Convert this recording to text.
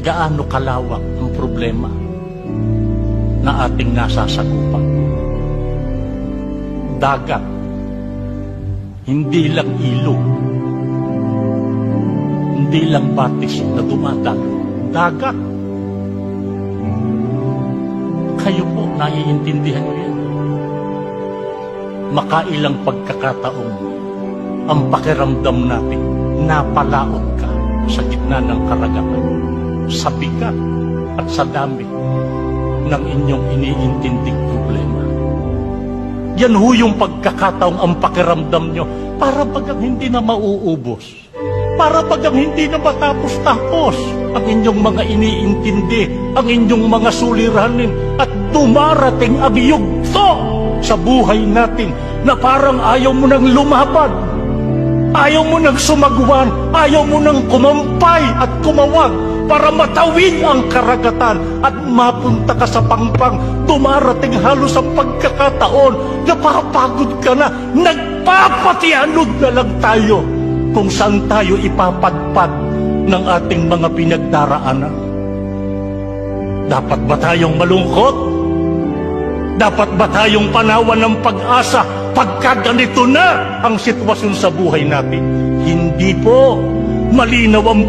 gaano kalawak ang problema na ating nasasakupan. Dagat, hindi lang ilog, hindi lang batis na dumadagat. Dagat. Kayo po, naiintindihan niyo yan. Makailang pagkakataon, ang pakiramdam natin, napalaot ka sa gitna ng karagatan, sa bigat at sa dami ng inyong iniintinding problema. Yan ho yung pagkakataong ang pakiramdam nyo, para bagang hindi na mauubos, para bagang hindi na matapos-tapos ang inyong mga iniintindi, ang inyong mga suliranin, at dumarating ang yugto sa buhay natin na parang ayaw mo nang lumaban, ayaw mo nang sumagwan, ayaw mo nang kumampay at kumawag para matawid ang karagatan at mapunta ka sa pangpang. Dumarating halos ang pagkakataon, napapagod ka na, nagpapatianod na lang tayo kung saan tayo ipapadpad ng ating mga pinagdaraanan. Dapat ba tayong malungkot? Dapat ba tayong panawan ng pag-asa pagka ganito na ang sitwasyon sa buhay natin? Hindi po. Malinaw ang